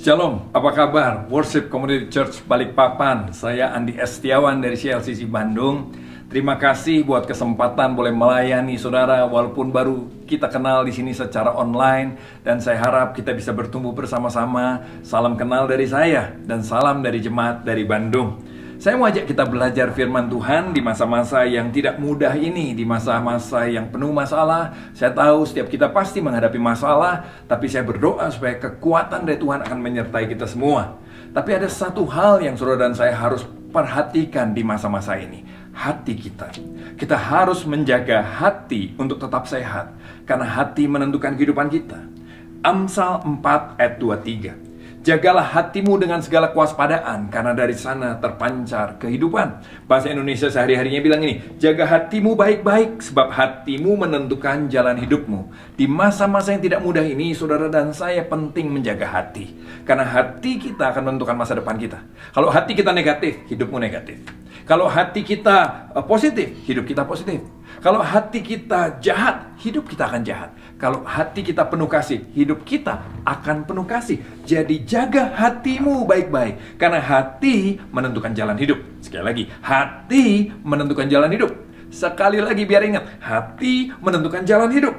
Shalom, apa kabar? Worship Community Church Balikpapan. Saya Andi Estiawan dari CLCC Bandung. Terima kasih buat kesempatan boleh melayani saudara walaupun baru kita kenal di sini secara online, dan saya harap kita bisa bertumbuh bersama-sama. Salam kenal dari saya dan salam dari jemaat dari Bandung. Saya mau ajak kita belajar firman Tuhan di masa-masa yang tidak mudah ini, di masa-masa yang penuh masalah. Saya tahu setiap kita pasti menghadapi masalah, tapi saya berdoa supaya kekuatan dari Tuhan akan menyertai kita semua. Tapi ada satu hal yang saudara dan saya harus perhatikan di masa-masa ini. Hati kita. Kita harus menjaga hati untuk tetap sehat, karena hati menentukan kehidupan kita. Amsal 4 ayat 23. Jagalah hatimu dengan segala kewaspadaan, karena dari sana terpancar kehidupan. Bahasa Indonesia sehari-harinya bilang ini, jaga hatimu baik-baik, sebab hatimu menentukan jalan hidupmu. Di masa-masa yang tidak mudah ini, saudara dan saya penting menjaga hati. Karena hati kita akan menentukan masa depan kita. Kalau hati kita negatif, hidupmu negatif. Kalau hati kita positif, hidup kita positif. Kalau hati kita jahat, hidup kita akan jahat. Kalau hati kita penuh kasih, hidup kita akan penuh kasih. Jadi jaga hatimu baik-baik, karena hati menentukan jalan hidup. Sekali lagi, hati menentukan jalan hidup. Sekali lagi biar ingat, hati menentukan jalan hidup.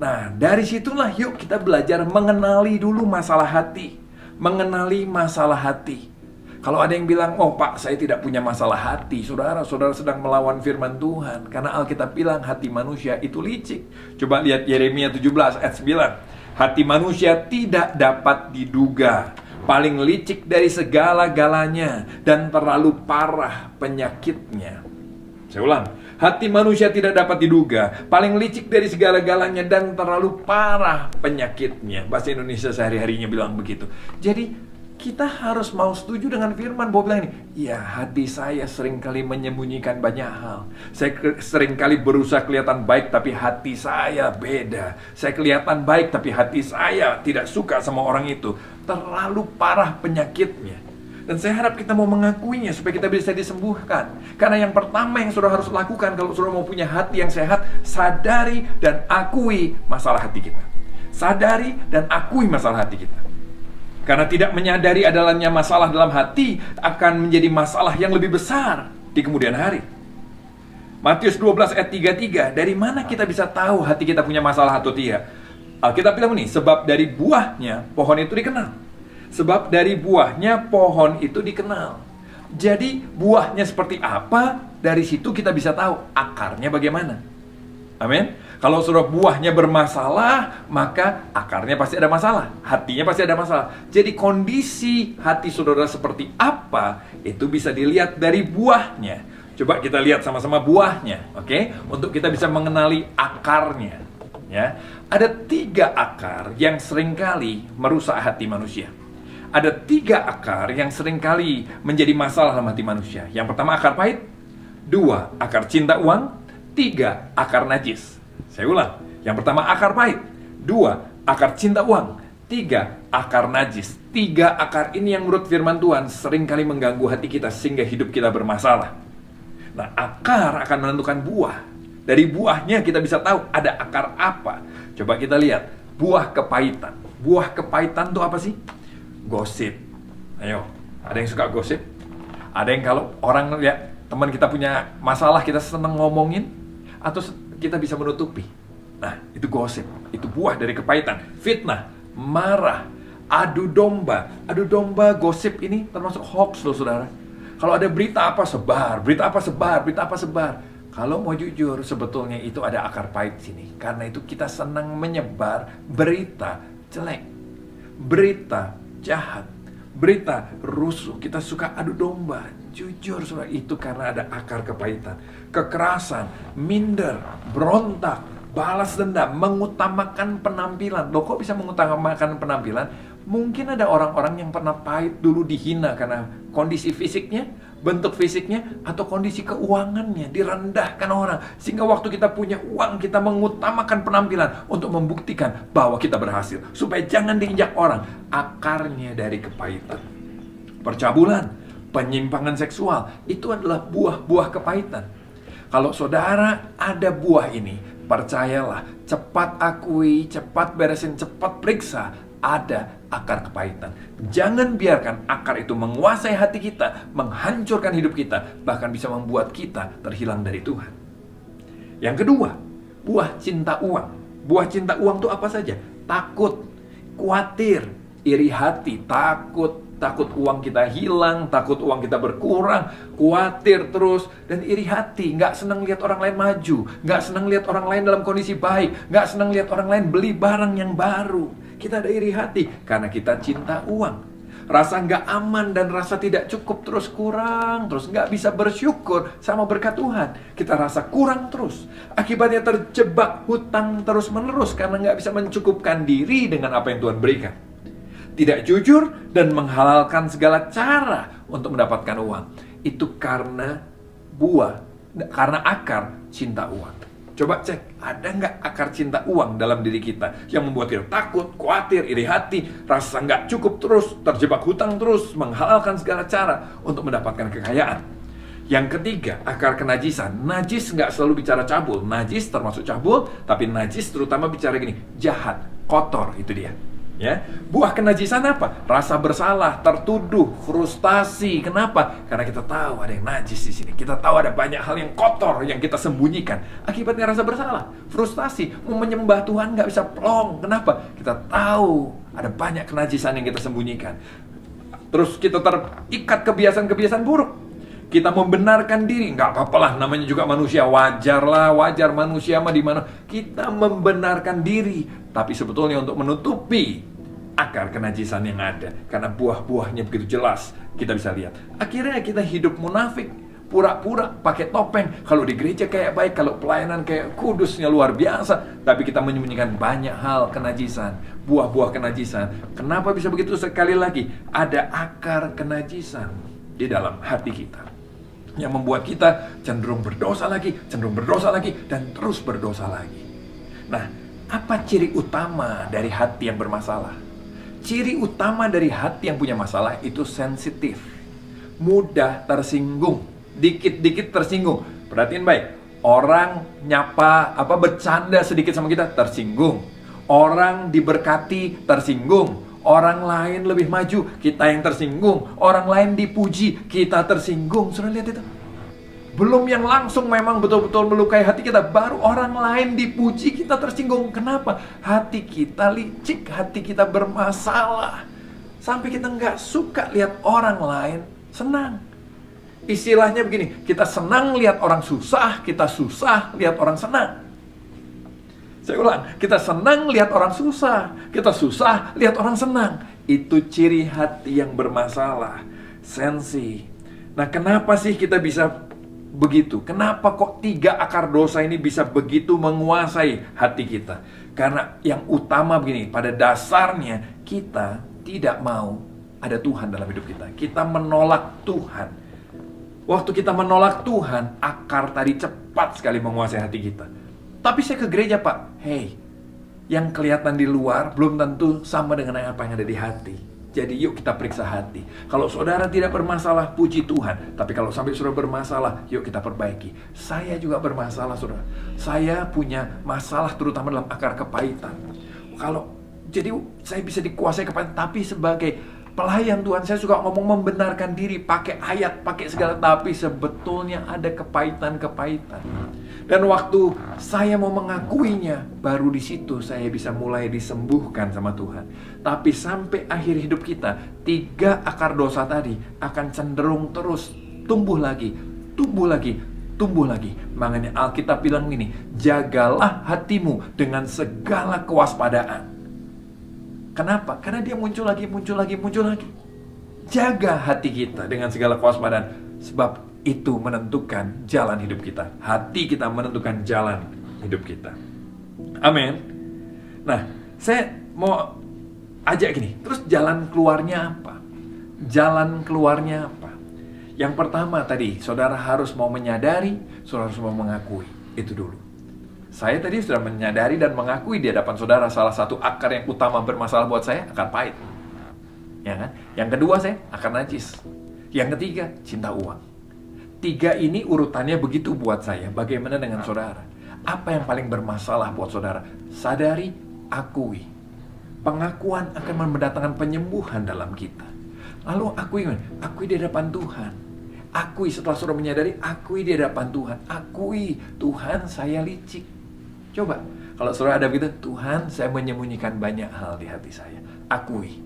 Nah, dari situlah yuk kita belajar mengenali dulu masalah hati. Mengenali masalah hati. Kalau ada yang bilang, oh Pak, saya tidak punya masalah hati. Saudara sedang melawan firman Tuhan. Karena Alkitab bilang hati manusia itu licik. Coba lihat Yeremia 17 ayat 9. Hati manusia tidak dapat diduga, paling licik dari segala-galanya, dan terlalu parah penyakitnya. Saya ulang, hati manusia tidak dapat diduga, paling licik dari segala-galanya, dan terlalu parah penyakitnya. Bahasa Indonesia sehari-harinya bilang begitu. Jadi kita harus mau setuju dengan firman bahwa bilang ini, ya hati saya seringkali menyembunyikan banyak hal. Saya seringkali berusaha kelihatan baik, tapi hati saya beda. Saya kelihatan baik, tapi hati saya tidak suka sama orang itu. Terlalu parah penyakitnya. Dan saya harap kita mau mengakuinya supaya kita bisa disembuhkan. Karena yang pertama yang saudara harus lakukan kalau saudara mau punya hati yang sehat, sadari dan akui masalah hati kita. Sadari dan akui masalah hati kita. Karena tidak menyadari adanya masalah dalam hati akan menjadi masalah yang lebih besar di kemudian hari. Matius 12 ayat 33, dari mana kita bisa tahu hati kita punya masalah atau tidak? Alkitab bilang nih, sebab dari buahnya pohon itu dikenal. Sebab dari buahnya pohon itu dikenal. Jadi buahnya seperti apa, dari situ kita bisa tahu akarnya bagaimana. Amin. Kalau saudara buahnya bermasalah, maka akarnya pasti ada masalah, hatinya pasti ada masalah. Jadi kondisi hati saudara seperti apa, itu bisa dilihat dari buahnya. Coba kita lihat sama-sama buahnya, oke? Untuk kita bisa mengenali akarnya. Ya, ada 3 akar yang seringkali merusak hati manusia. Ada 3 akar yang seringkali menjadi masalah dalam hati manusia. Yang pertama akar pahit, 2 akar cinta uang, 3 akar najis. Saya ulang, yang pertama akar pahit, 2 akar cinta uang, 3 akar najis. 3 akar ini yang menurut firman Tuhan seringkali mengganggu hati kita sehingga hidup kita bermasalah. Nah, akar akan menentukan buah. Dari buahnya kita bisa tahu ada akar apa. Coba kita lihat, buah kepahitan. Buah kepahitan itu apa sih? Gosip. Ayo, ada yang suka gosip? Ada yang kalau orang lihat teman kita punya masalah, kita seneng ngomongin, atau kita bisa menutupi. Nah, itu gosip. Itu buah dari kepahitan. Fitnah, marah, adu domba. Adu domba, gosip ini termasuk hoax loh saudara. Kalau ada berita apa sebar, berita apa sebar, berita apa sebar. Kalau mau jujur, sebetulnya itu ada akar pahit sini. Karena itu kita senang menyebar berita jelek, berita jahat, berita rusuh. Kita suka adu domba. Jujur saudara, itu karena ada akar kepahitan. Kekerasan, minder, berontak, balas dendam, mengutamakan penampilan. Loh kok bisa mengutamakan penampilan? Mungkin ada orang-orang yang pernah pahit dulu dihina karena kondisi fisiknya, bentuk fisiknya, atau kondisi keuangannya direndahkan orang. Sehingga waktu kita punya uang, kita mengutamakan penampilan untuk membuktikan bahwa kita berhasil. Supaya jangan diinjak orang. Akarnya dari kepahitan. Percabulan, penyimpangan seksual, itu adalah buah-buah kepahitan. Kalau saudara ada buah ini, percayalah, cepat akui, cepat beresin, cepat periksa ada akar kepahitan. Jangan biarkan akar itu menguasai hati kita, menghancurkan hidup kita, bahkan bisa membuat kita terhilang dari Tuhan. Yang kedua, buah cinta uang. Buah cinta uang itu apa saja? Takut, khawatir, iri hati, takut uang kita hilang, takut uang kita berkurang, khawatir terus, dan iri hati, nggak senang lihat orang lain maju, nggak senang lihat orang lain dalam kondisi baik, nggak senang lihat orang lain beli barang yang baru. Kita ada iri hati karena kita cinta uang. Rasa nggak aman dan rasa tidak cukup terus kurang, terus nggak bisa bersyukur sama berkat Tuhan. Kita rasa kurang terus. Akibatnya terjebak hutang terus menerus karena nggak bisa mencukupkan diri dengan apa yang Tuhan berikan. Tidak jujur dan menghalalkan segala cara untuk mendapatkan uang. Itu karena karena akar cinta uang. Coba cek, ada nggak akar cinta uang dalam diri kita yang membuat kita takut, khawatir, iri hati, rasa nggak cukup terus, terjebak hutang terus, menghalalkan segala cara untuk mendapatkan kekayaan. Yang ketiga, akar kenajisan. Najis nggak selalu bicara cabul. Najis termasuk cabul, tapi najis terutama bicara gini, jahat, kotor, itu dia. Ya, buah kenajisan apa? Rasa bersalah, tertuduh, frustasi. Kenapa? Karena kita tahu ada yang najis di sini. Kita tahu ada banyak hal yang kotor yang kita sembunyikan. Akibatnya rasa bersalah, frustasi, mau menyembah Tuhan nggak bisa plong. Kenapa? Kita tahu ada banyak kenajisan yang kita sembunyikan. Terus kita terikat kebiasaan-kebiasaan buruk. Kita membenarkan diri, nggak apa-apa lah, namanya juga manusia, wajar manusia mah di mana. Kita membenarkan diri. Tapi sebetulnya untuk menutupi akar kenajisan yang ada. Karena buah-buahnya begitu jelas, kita bisa lihat. Akhirnya kita hidup munafik, pura-pura pakai topeng. Kalau di gereja kayak baik, kalau pelayanan kayak kudusnya luar biasa. Tapi kita menyembunyikan banyak hal kenajisan, buah-buah kenajisan. Kenapa bisa begitu? Sekali lagi, ada akar kenajisan di dalam hati kita yang membuat kita cenderung berdosa lagi, dan terus berdosa lagi. Nah, apa ciri utama dari hati yang bermasalah? Ciri utama dari hati yang punya masalah itu sensitif, mudah tersinggung, dikit-dikit tersinggung. Perhatiin baik, orang nyapa, bercanda sedikit sama kita, tersinggung. Orang diberkati, tersinggung. Orang lain lebih maju, kita yang tersinggung. Orang lain dipuji, kita tersinggung. Sudah lihat itu? Belum yang langsung memang betul-betul melukai hati kita, baru orang lain dipuji, kita tersinggung. Kenapa? Hati kita licik, hati kita bermasalah. Sampai kita nggak suka lihat orang lain senang. Istilahnya begini, kita senang lihat orang susah, kita susah lihat orang senang. Saya ulang, kita senang lihat orang susah, kita susah lihat orang senang. Itu ciri hati yang bermasalah, sensi. Nah, kenapa sih kita bisa begitu? Kenapa kok 3 akar dosa ini bisa begitu menguasai hati kita? Karena yang utama begini, pada dasarnya kita tidak mau ada Tuhan dalam hidup kita. Kita menolak Tuhan. Waktu kita menolak Tuhan, akar tadi cepat sekali menguasai hati kita. Tapi saya ke gereja, Pak. Hey, yang kelihatan di luar belum tentu sama dengan apa yang ada di hati. Jadi yuk kita periksa hati. Kalau saudara tidak bermasalah, puji Tuhan. Tapi kalau sampai saudara bermasalah, yuk kita perbaiki. Saya juga bermasalah, saudara. Saya punya masalah terutama dalam akar kepahitan. Jadi saya bisa dikuasai kepahitan, tapi sebagai pelayan Tuhan, saya suka ngomong membenarkan diri, pakai ayat, pakai segala, tapi sebetulnya ada kepahitan-kepahitan. Dan waktu saya mau mengakuinya, baru di situ saya bisa mulai disembuhkan sama Tuhan. Tapi sampai akhir hidup kita, 3 akar dosa tadi akan cenderung terus tumbuh lagi. Makanya Alkitab bilang gini, jagalah hatimu dengan segala kewaspadaan. Kenapa? Karena dia muncul lagi. Jaga hati kita dengan segala kewaspadaan. Sebab itu menentukan jalan hidup kita. Hati kita menentukan jalan hidup kita. Amin. Nah, saya mau ajak gini. Terus jalan keluarnya apa? Yang pertama tadi, saudara harus mau menyadari, saudara harus mau mengakui. Itu dulu. Saya tadi sudah menyadari dan mengakui di hadapan saudara salah satu akar yang utama bermasalah buat saya, akar pahit. Ya kan? Yang kedua saya, akar najis. Yang ketiga, cinta uang. 3 ini urutannya begitu buat saya. Bagaimana dengan saudara? Apa yang paling bermasalah buat saudara? Sadari, akui. Pengakuan akan mendatangkan penyembuhan dalam kita. Lalu akui di hadapan Tuhan. Akui setelah saudara menyadari, akui di hadapan Tuhan. Akui, Tuhan saya licik. Coba, kalau saudara ada begitu, Tuhan saya menyembunyikan banyak hal di hati saya. Akui.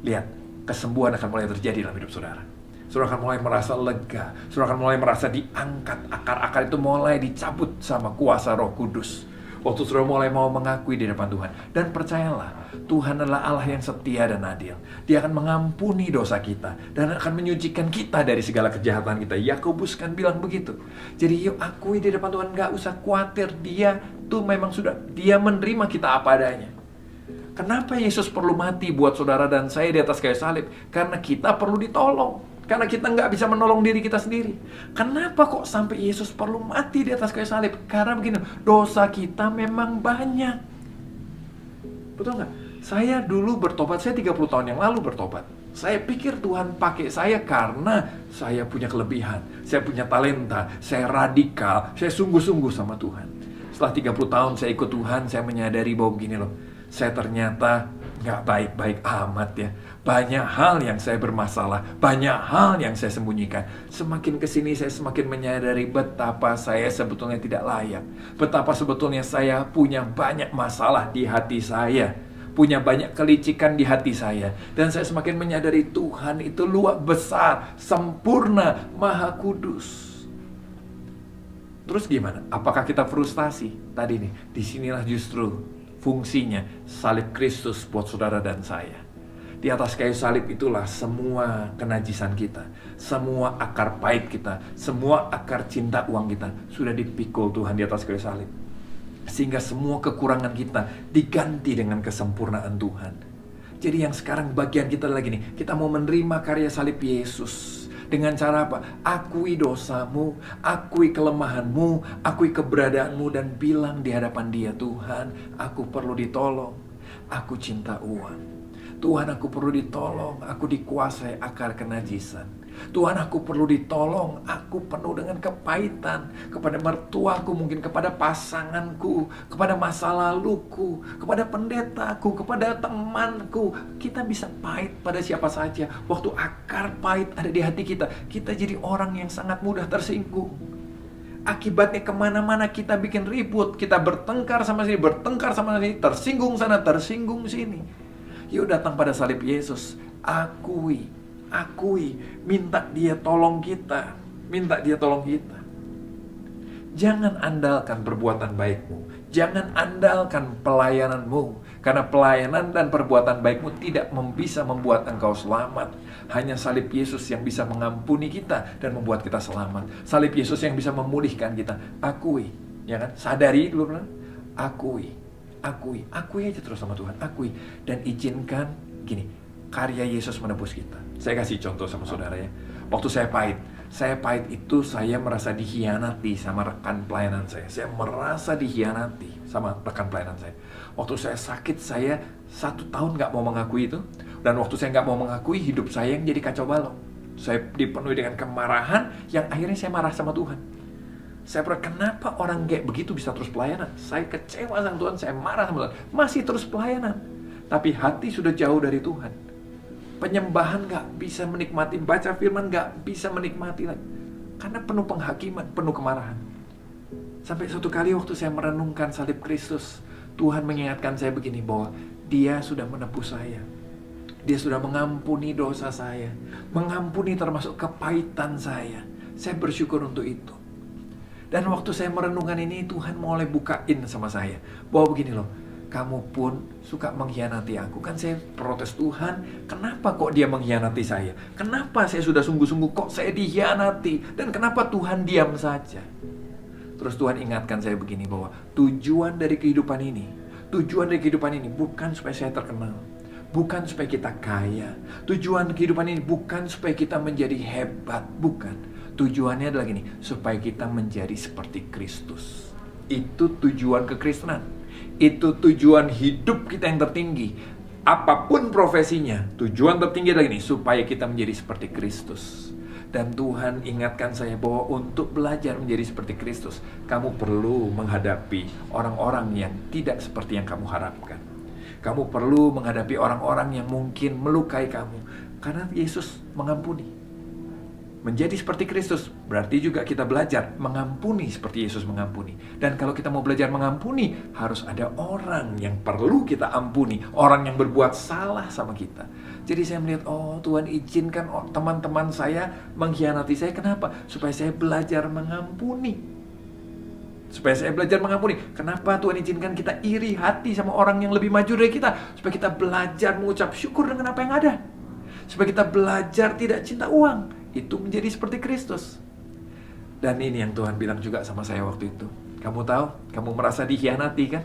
Lihat, kesembuhan akan mulai terjadi dalam hidup saudara. Saudara akan mulai merasa lega. Saudara akan mulai merasa diangkat. Akar-akar itu mulai dicabut sama kuasa Roh Kudus. Waktu saudara mulai mau mengakui di depan Tuhan. Dan percayalah, Tuhan adalah Allah yang setia dan adil. Dia akan mengampuni dosa kita. Dan akan menyucikan kita dari segala kejahatan kita. Yakobus kan bilang begitu. Jadi yuk akui di depan Tuhan. Gak usah khawatir. Dia tuh memang dia menerima kita apa adanya. Kenapa Yesus perlu mati buat saudara dan saya di atas kayu salib? Karena kita perlu ditolong. Karena kita nggak bisa menolong diri kita sendiri. Kenapa kok sampai Yesus perlu mati di atas kayu salib? Karena begini, dosa kita memang banyak. Betul nggak? Saya dulu bertobat, saya 30 tahun yang lalu bertobat. Saya pikir Tuhan pakai saya karena saya punya kelebihan. Saya punya talenta, saya radikal, saya sungguh-sungguh sama Tuhan. Setelah 30 tahun saya ikut Tuhan, saya menyadari bahwa begini loh. Saya ternyata nggak baik-baik amat ya. Banyak hal yang saya bermasalah, banyak hal yang saya sembunyikan. Semakin kesini saya semakin menyadari betapa saya sebetulnya tidak layak. Betapa sebetulnya saya punya banyak masalah di hati saya. Punya banyak kelicikan di hati saya. Dan saya semakin menyadari Tuhan itu luar besar, sempurna, maha kudus. Terus gimana? Apakah kita frustasi? Tadi nih, disinilah justru fungsinya salib Kristus buat saudara dan saya. Di atas kayu salib itulah semua kenajisan kita, semua akar pahit kita, semua akar cinta uang kita sudah dipikul Tuhan di atas kayu salib. Sehingga semua kekurangan kita diganti dengan kesempurnaan Tuhan. Jadi yang sekarang bagian kita lagi nih, kita mau menerima karya salib Yesus. Dengan cara apa? Akui dosamu, akui kelemahanmu, akui keberadaanmu, dan bilang di hadapan Dia, Tuhan, aku perlu ditolong, aku cinta uang. Tuhan, aku perlu ditolong, aku dikuasai akar kenajisan. Tuhan, aku perlu ditolong, aku penuh dengan kepahitan kepada mertuaku, mungkin kepada pasanganku, kepada masa laluku, kepada pendetaku, kepada temanku. Kita bisa pahit pada siapa saja. Waktu akar pahit ada di hati kita, kita jadi orang yang sangat mudah tersinggung. Akibatnya kemana-mana kita bikin ribut, kita bertengkar sama sini, bertengkar sama sini, tersinggung sana, tersinggung sini. Yuk datang pada salib Yesus, akui, minta Dia tolong kita, minta Dia tolong kita. Jangan andalkan perbuatan baikmu, jangan andalkan pelayananmu, karena pelayanan dan perbuatan baikmu tidak bisa membuat engkau selamat. Hanya salib Yesus yang bisa mengampuni kita dan membuat kita selamat. Salib Yesus yang bisa memulihkan kita. Akui, ya kan? Sadari dulu, akui aja terus sama Tuhan, akui dan izinkan gini, karya Yesus menebus kita. Saya kasih contoh sama saudara ya. Waktu saya pahit itu saya merasa dikhianati sama rekan pelayanan saya. Saya merasa dikhianati sama rekan pelayanan saya. Waktu saya sakit, saya 1 tahun gak mau mengakui itu. Dan waktu saya gak mau mengakui, hidup saya yang jadi kacau balau. Saya dipenuhi dengan kemarahan yang akhirnya saya marah sama Tuhan. Saya berkata, kenapa orang kayak begitu bisa terus pelayanan? Saya kecewa sama Tuhan, saya marah sama Tuhan. Masih terus pelayanan. Tapi hati sudah jauh dari Tuhan. Penyembahan gak bisa menikmati, baca firman gak bisa menikmati lagi. Karena penuh penghakiman, penuh kemarahan. Sampai suatu kali waktu saya merenungkan salib Kristus, Tuhan mengingatkan saya begini, bahwa Dia sudah menebus saya. Dia sudah mengampuni dosa saya. Mengampuni termasuk kepahitan saya. Saya bersyukur untuk itu. Dan waktu saya merenungkan ini, Tuhan mulai bukain sama saya bahwa begini loh, kamu pun suka mengkhianati aku. Kan saya protes, Tuhan, kenapa kok Dia mengkhianati saya? Kenapa saya sudah sungguh-sungguh kok saya dikhianati? Dan kenapa Tuhan diam saja? Terus Tuhan ingatkan saya begini, bahwa tujuan dari kehidupan ini bukan supaya saya terkenal, bukan supaya kita kaya. Tujuan kehidupan ini bukan supaya kita menjadi hebat, bukan. Tujuannya adalah gini, supaya kita menjadi seperti Kristus. Itu tujuan kekristenan. Itu tujuan hidup kita yang tertinggi. Apapun profesinya, tujuan tertinggi adalah gini, supaya kita menjadi seperti Kristus. Dan Tuhan ingatkan saya bahwa untuk belajar menjadi seperti Kristus, kamu perlu menghadapi orang-orang yang tidak seperti yang kamu harapkan. Kamu perlu menghadapi orang-orang yang mungkin melukai kamu, karena Yesus mengampuni. Menjadi seperti Kristus berarti juga kita belajar mengampuni seperti Yesus mengampuni. Dan kalau kita mau belajar mengampuni, harus ada orang yang perlu kita ampuni, orang yang berbuat salah sama kita. Jadi saya melihat, oh Tuhan izinkan teman-teman saya mengkhianati saya. Kenapa? Supaya saya belajar mengampuni. Supaya saya belajar mengampuni. Kenapa Tuhan izinkan kita iri hati sama orang yang lebih maju dari kita? Supaya kita belajar mengucap syukur dengan apa yang ada. Supaya kita belajar tidak cinta uang. Itu menjadi seperti Kristus. Dan ini yang Tuhan bilang juga sama saya waktu itu. Kamu tahu, kamu merasa dikhianati kan?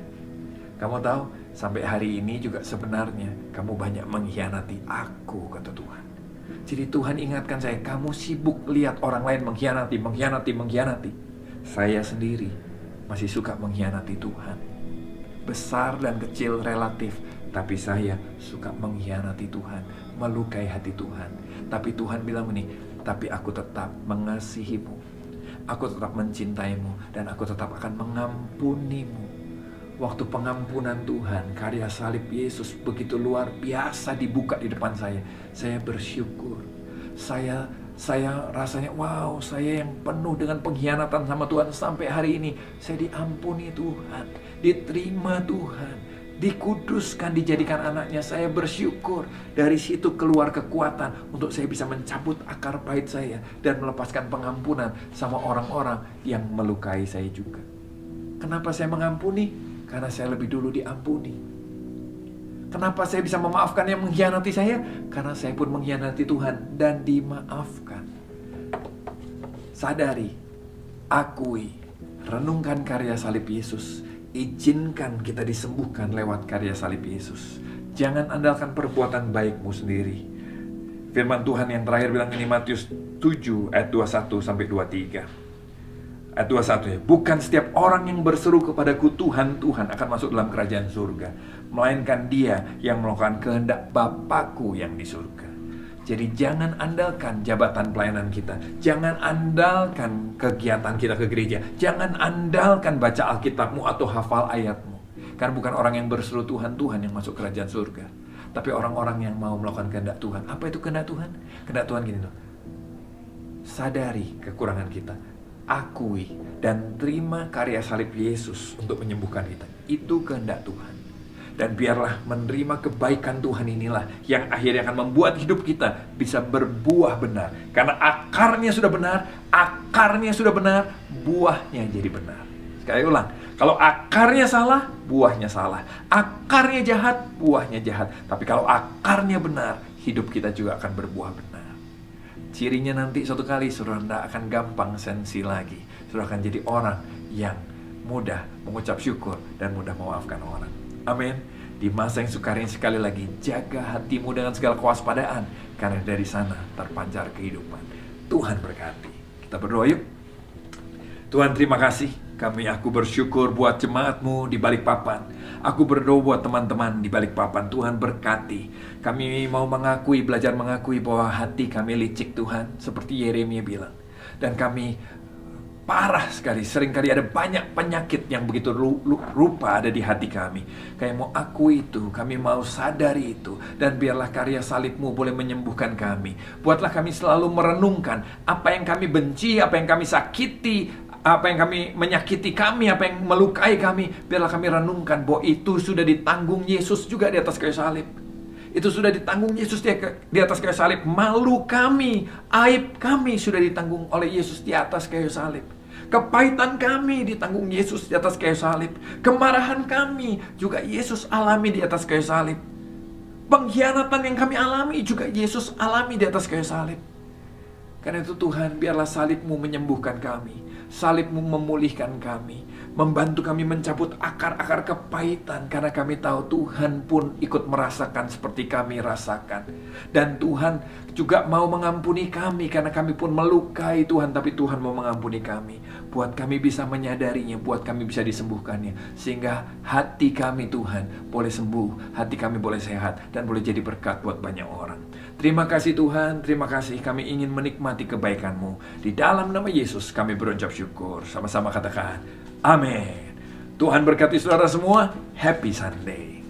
Kamu tahu, sampai hari ini juga sebenarnya kamu banyak mengkhianati aku, kata Tuhan. Jadi Tuhan ingatkan saya, kamu sibuk lihat orang lain mengkhianati. Saya sendiri masih suka mengkhianati Tuhan. Besar dan kecil relatif, tapi saya suka mengkhianati Tuhan, melukai hati Tuhan. Tapi Tuhan bilang ini, tapi aku tetap mengasihimu, aku tetap mencintaimu, dan aku tetap akan mengampunimu. Waktu pengampunan Tuhan, karya salib Yesus begitu luar biasa dibuka di depan saya bersyukur. Saya rasanya, wow, saya yang penuh dengan pengkhianatan sama Tuhan. Sampai hari ini, saya diampuni Tuhan, diterima Tuhan, dikuduskan, dijadikan anaknya. Saya bersyukur. Dari situ keluar kekuatan untuk saya bisa mencabut akar pahit saya dan melepaskan pengampunan sama orang-orang yang melukai saya juga. Kenapa saya mengampuni? Karena saya lebih dulu diampuni. Kenapa saya bisa memaafkan yang mengkhianati saya? Karena saya pun mengkhianati Tuhan dan dimaafkan. Sadari, akui, renungkan karya salib Yesus. Izinkan kita disembuhkan lewat karya salib Yesus. Jangan andalkan perbuatan baikmu sendiri. Firman Tuhan yang terakhir bilang ini, Matius 7 ayat 21 sampai 23. Ayat 21 ya, bukan setiap orang yang berseru kepadaku Tuhan, Tuhan akan masuk dalam kerajaan surga, melainkan dia yang melakukan kehendak Bapakku yang di surga. Jadi jangan andalkan jabatan pelayanan kita, jangan andalkan kegiatan kita ke gereja, jangan andalkan baca Alkitabmu atau hafal ayatmu. Karena bukan orang yang berseru Tuhan, Tuhan yang masuk kerajaan surga, tapi orang-orang yang mau melakukan kehendak Tuhan. Apa itu kehendak Tuhan? Kehendak Tuhan gini loh, sadari kekurangan kita, akui dan terima karya salib Yesus untuk menyembuhkan kita. Itu kehendak Tuhan. Dan biarlah menerima kebaikan Tuhan inilah yang akhirnya akan membuat hidup kita bisa berbuah benar. Karena akarnya sudah benar, buahnya jadi benar. Sekali ulang, kalau akarnya salah, buahnya salah. Akarnya jahat, buahnya jahat. Tapi kalau akarnya benar, hidup kita juga akan berbuah benar. Cirinya nanti suatu kali saudara tidak akan gampang sensi lagi. Saudara akan jadi orang yang mudah mengucap syukur dan mudah memaafkan orang. Amin. Di masa yang sukar ini, sekali lagi, jaga hatimu dengan segala kewaspadaan, karena dari sana terpancar kehidupan. Tuhan berkati. Kita berdoa yuk. Tuhan, terima kasih. Aku bersyukur buat jemaatmu di Balikpapan. Aku berdoa buat teman-teman di Balikpapan. Tuhan berkati. Kami mau belajar mengakui bahwa hati kami licik Tuhan, seperti Yeremia bilang. Dan kami parah sekali, seringkali ada banyak penyakit yang begitu rupa ada di hati kami. Kami mau akui itu, kami mau sadari itu. Dan biarlah karya salibmu boleh menyembuhkan kami. Buatlah kami selalu merenungkan apa yang kami benci, apa yang kami sakiti, apa yang kami menyakiti kami, apa yang melukai kami. Biarlah kami renungkan bahwa itu sudah ditanggung Yesus juga di atas kayu salib. Itu sudah ditanggung Yesus di atas kayu salib. Malu kami, aib kami sudah ditanggung oleh Yesus di atas kayu salib. Kepahitan kami ditanggung Yesus di atas kayu salib. Kemarahan kami juga Yesus alami di atas kayu salib. Pengkhianatan yang kami alami juga Yesus alami di atas kayu salib. Karena itu Tuhan, biarlah salib-Mu menyembuhkan kami. Salib-Mu memulihkan kami, membantu kami mencabut akar-akar kepahitan. Karena kami tahu Tuhan pun ikut merasakan seperti kami rasakan. Dan Tuhan juga mau mengampuni kami, karena kami pun melukai Tuhan, tapi Tuhan mau mengampuni kami. Buat kami bisa menyadarinya, buat kami bisa disembuhkannya. Sehingga hati kami Tuhan boleh sembuh, hati kami boleh sehat, dan boleh jadi berkat buat banyak orang. Terima kasih Tuhan, terima kasih. Kami ingin menikmati kebaikan-Mu. Di dalam nama Yesus kami berucap syukur. Sama-sama katakan, amin. Tuhan berkati saudara semua. Happy Sunday.